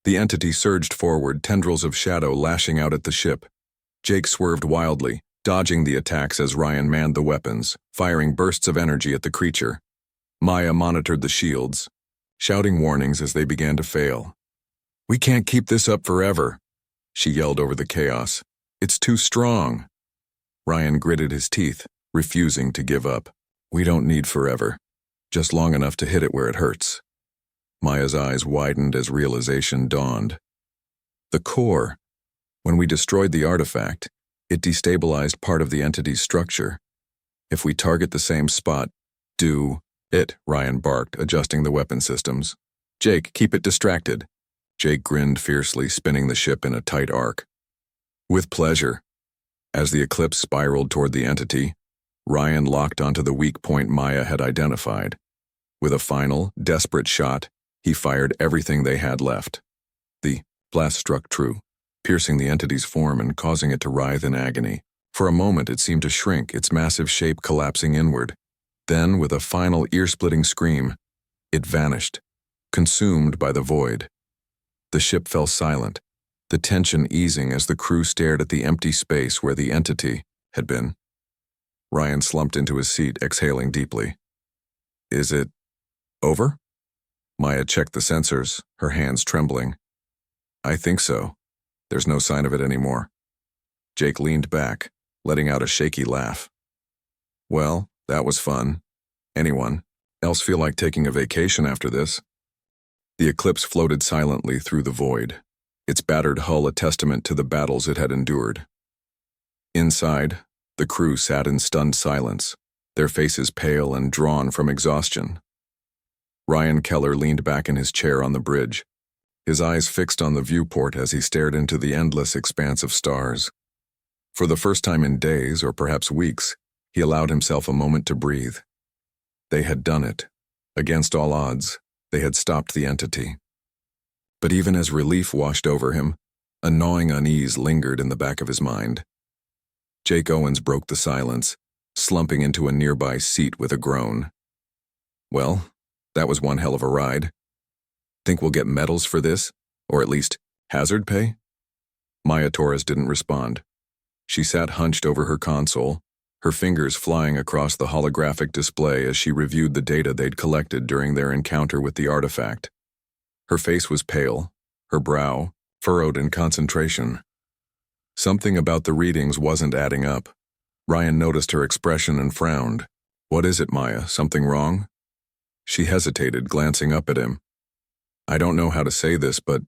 The entity surged forward, tendrils of shadow lashing out at the ship. Jake swerved wildly, dodging the attacks as Ryan manned the weapons, firing bursts of energy at the creature. Maya monitored the shields, shouting warnings as they began to fail. "We can't keep this up forever," she yelled over the chaos. "It's too strong." Ryan gritted his teeth, refusing to give up. "We don't need forever, just long enough to hit it where it hurts." Maya's eyes widened as realization dawned. "The core. When we destroyed the artifact, it destabilized part of the entity's structure. If we target the same spot, do it," Ryan barked, adjusting the weapon systems. "Jake, keep it distracted." Jake grinned fiercely, spinning the ship in a tight arc. "With pleasure." As the eclipse spiraled toward the entity, Ryan locked onto the weak point Maya had identified. With a final, desperate shot, he fired everything they had left. The blast struck true, piercing the entity's form and causing it to writhe in agony. For a moment it seemed to shrink, its massive shape collapsing inward. Then, with a final ear-splitting scream, it vanished, consumed by the void. The ship fell silent, the tension easing as the crew stared at the empty space where the entity had been. Ryan slumped into his seat, exhaling deeply. "Is it over?" Maya checked the sensors, her hands trembling. "I think so. There's no sign of it anymore." Jake leaned back, letting out a shaky laugh. "Well, that was fun. Anyone else feel like taking a vacation after this?" The eclipse floated silently through the void, its battered hull a testament to the battles it had endured. Inside, the crew sat in stunned silence, their faces pale and drawn from exhaustion. Ryan Keller leaned back in his chair on the bridge, his eyes fixed on the viewport as he stared into the endless expanse of stars. For the first time in days, or perhaps weeks, he allowed himself a moment to breathe. They had done it. Against all odds, they had stopped the entity. But even as relief washed over him, a gnawing unease lingered in the back of his mind. Jake Owens broke the silence, slumping into a nearby seat with a groan. Well, that was one hell of a ride. Think we'll get medals for this? Or at least hazard pay? Maya Torres didn't respond. She sat hunched over her console, her fingers flying across the holographic display as she reviewed the data they'd collected during their encounter with the artifact. Her face was pale, her brow furrowed in concentration. Something about the readings wasn't adding up. Ryan noticed her expression and frowned. "What is it, Maya? Something wrong?" She hesitated, glancing up at him. "I don't know how to say this, but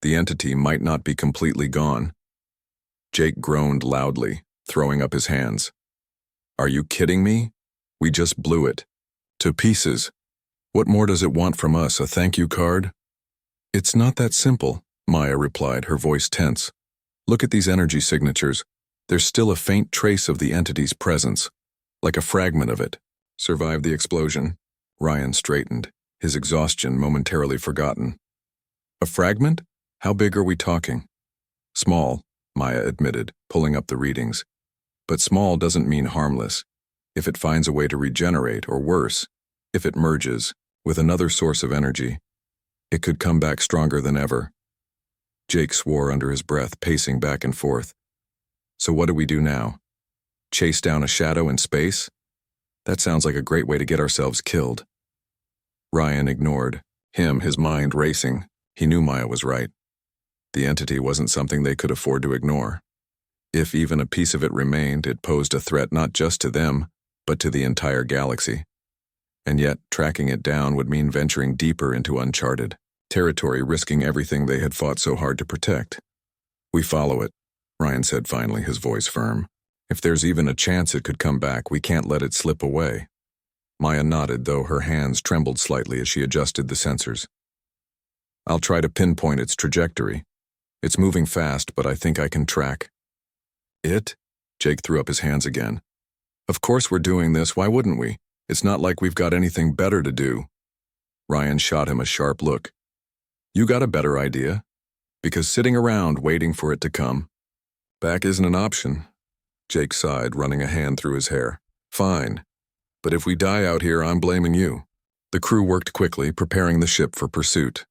the entity might not be completely gone." Jake groaned loudly, throwing up his hands. "Are you kidding me? We just blew it. To pieces. What more does it want from us, a thank you card?" "It's not that simple," Maya replied, her voice tense. "Look at these energy signatures. There's still a faint trace of the entity's presence, like a fragment of it. Survived the explosion." Ryan straightened, his exhaustion momentarily forgotten. "A fragment? How big are we talking?" "Small," Maya admitted, pulling up the readings. "But small doesn't mean harmless. If it finds a way to regenerate, or worse, if it merges with another source of energy, it could come back stronger than ever." Jake swore under his breath, pacing back and forth. "So what do we do now? Chase down a shadow in space? That sounds like a great way to get ourselves killed." Ryan ignored, his mind racing. He knew Maya was right. The entity wasn't something they could afford to ignore. If even a piece of it remained, it posed a threat not just to them, but to the entire galaxy. And yet, tracking it down would mean venturing deeper into uncharted territory, risking everything they had fought so hard to protect. "We follow it," Ryan said finally, his voice firm. "If there's even a chance it could come back, we can't let it slip away." Maya nodded, though her hands trembled slightly as she adjusted the sensors. "I'll try to pinpoint its trajectory. It's moving fast, but I think I can track." "It?" Jake threw up his hands again. "Of course we're doing this, why wouldn't we? It's not like we've got anything better to do." Ryan shot him a sharp look. "You got a better idea? Because sitting around waiting for it to come back isn't an option." Jake sighed, running a hand through his hair. "Fine. But if we die out here, I'm blaming you." The crew worked quickly, preparing the ship for pursuit.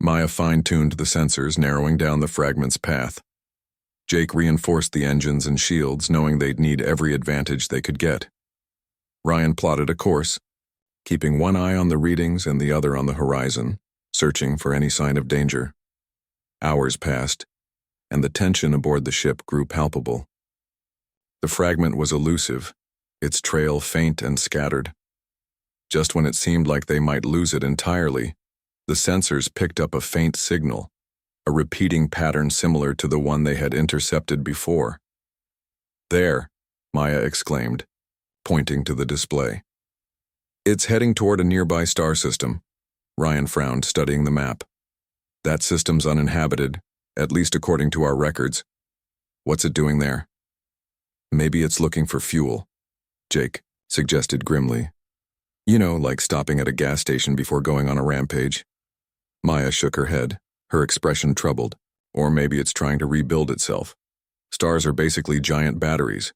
Maya fine-tuned the sensors, narrowing down the fragment's path. Jake reinforced the engines and shields, knowing they'd need every advantage they could get. Ryan plotted a course, keeping one eye on the readings and the other on the horizon, searching for any sign of danger. Hours passed, and the tension aboard the ship grew palpable. The fragment was elusive, its trail faint and scattered. Just when it seemed like they might lose it entirely, the sensors picked up a faint signal, a repeating pattern similar to the one they had intercepted before. "There," Maya exclaimed, pointing to the display. "It's heading toward a nearby star system." Ryan frowned, studying the map. "That system's uninhabited, at least according to our records. What's it doing there?" "Maybe it's looking for fuel," Jake suggested grimly. "You know, like stopping at a gas station before going on a rampage." Maya shook her head, her expression troubled. "Or maybe it's trying to rebuild itself. Stars are basically giant batteries.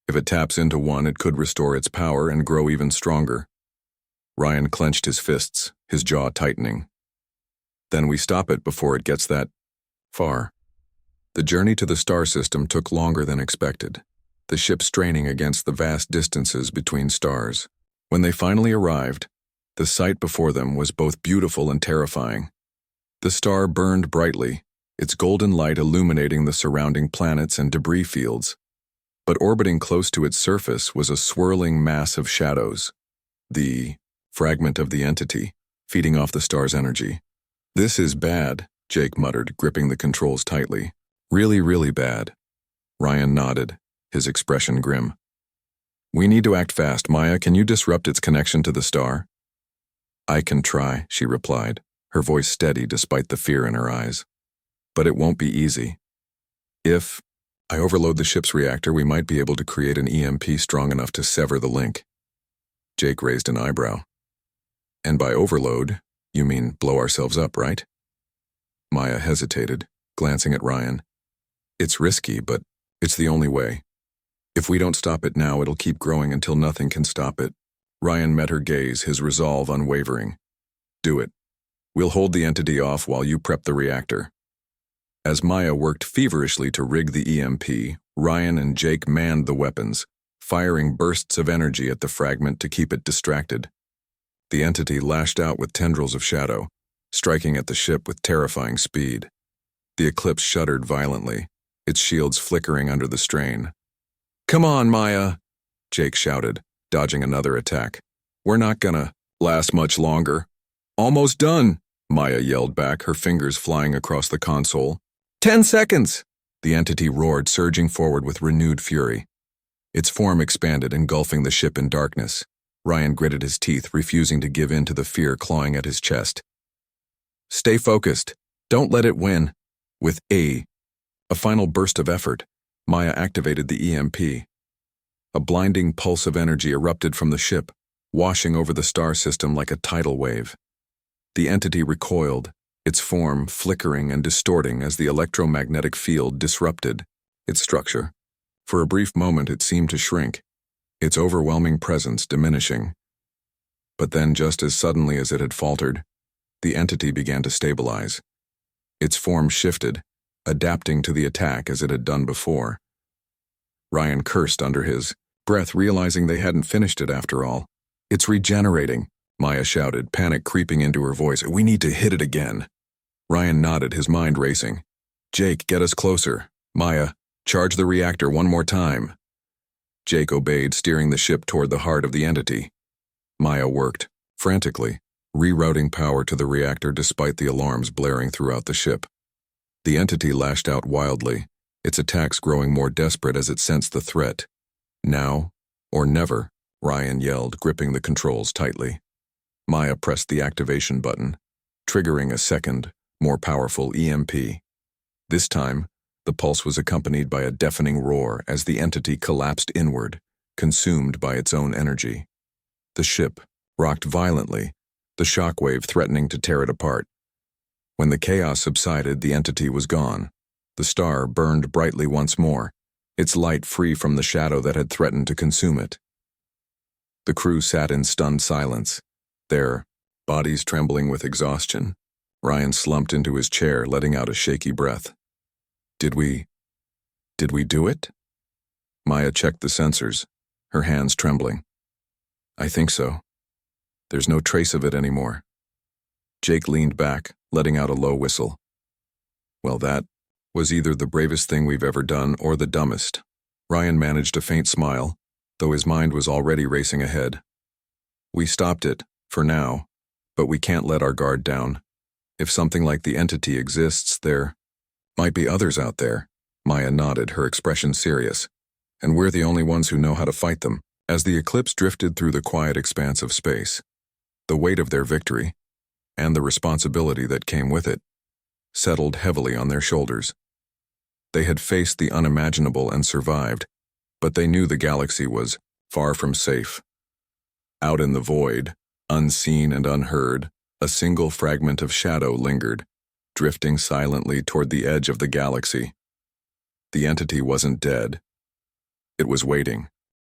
If it taps into one, it could restore its power and grow even stronger." Ryan clenched his fists, his jaw tightening. "Then we stop it before it gets that far." The journey to the star system took longer than expected, the ship straining against the vast distances between stars. When they finally arrived, the sight before them was both beautiful and terrifying. The star burned brightly, its golden light illuminating the surrounding planets and debris fields. But orbiting close to its surface was a swirling mass of shadows, the fragment of the entity, feeding off the star's energy. "This is bad," Jake muttered, gripping the controls tightly. "Really, really bad." Ryan nodded, his expression grim. "We need to act fast. Maya, can you disrupt its connection to the star?" "I can try," she replied, her voice steady despite the fear in her eyes. But it won't be easy. If I overload the ship's reactor, we might be able to create an EMP strong enough to sever the link. Jake raised an eyebrow. And by overload, you mean blow ourselves up, right? Maya hesitated, glancing at Ryan. It's risky, but it's the only way. If we don't stop it now, it'll keep growing until nothing can stop it. Ryan met her gaze, his resolve unwavering. Do it. We'll hold the entity off while you prep the reactor. As Maya worked feverishly to rig the EMP, Ryan and Jake manned the weapons, firing bursts of energy at the fragment to keep it distracted. The entity lashed out with tendrils of shadow, striking at the ship with terrifying speed. The Eclipse shuddered violently, its shields flickering under the strain. Come on, Maya, Jake shouted, dodging another attack. We're not gonna last much longer. Almost done, Maya yelled back, her fingers flying across the console. 10 seconds! The entity roared, surging forward with renewed fury. Its form expanded, engulfing the ship in darkness. Ryan gritted his teeth, refusing to give in to the fear clawing at his chest. Stay focused. Don't let it win. With a final burst of effort, Maya activated the EMP. A blinding pulse of energy erupted from the ship, washing over the star system like a tidal wave. The entity recoiled, its form flickering and distorting as the electromagnetic field disrupted its structure. For a brief moment it seemed to shrink, its overwhelming presence diminishing. But then, just as suddenly as it had faltered, the entity began to stabilize. Its form shifted, adapting to the attack as it had done before. Ryan cursed under his breath, realizing they hadn't finished it after all. It's regenerating, Maya shouted, panic creeping into her voice. We need to hit it again. Ryan nodded, his mind racing. Jake, get us closer. Maya, charge the reactor one more time. Jake obeyed, steering the ship toward the heart of the entity. Maya worked, frantically, rerouting power to the reactor despite the alarms blaring throughout the ship. The entity lashed out wildly, its attacks growing more desperate as it sensed the threat. Now, or never, Ryan yelled, gripping the controls tightly. Maya pressed the activation button, triggering a second, more powerful EMP. This time, the pulse was accompanied by a deafening roar as the entity collapsed inward, consumed by its own energy. The ship rocked violently, the shockwave threatening to tear it apart. When the chaos subsided, the entity was gone. The star burned brightly once more, its light free from the shadow that had threatened to consume it. The crew sat in stunned silence, their bodies trembling with exhaustion. Ryan slumped into his chair, letting out a shaky breath. Did we do it? Maya checked the sensors, her hands trembling. I think so. There's no trace of it anymore. Jake leaned back, letting out a low whistle. Well, that was either the bravest thing we've ever done or the dumbest. Ryan managed a faint smile, though his mind was already racing ahead. We stopped it, for now, but we can't let our guard down. If something like the entity exists, there might be others out there. Maya nodded, her expression serious. And we're the only ones who know how to fight them. As the Eclipse drifted through the quiet expanse of space, the weight of their victory, and the responsibility that came with it, settled heavily on their shoulders. They had faced the unimaginable and survived, but they knew the galaxy was far from safe. Out in the void, unseen and unheard, a single fragment of shadow lingered, drifting silently toward the edge of the galaxy. The entity wasn't dead. It was waiting,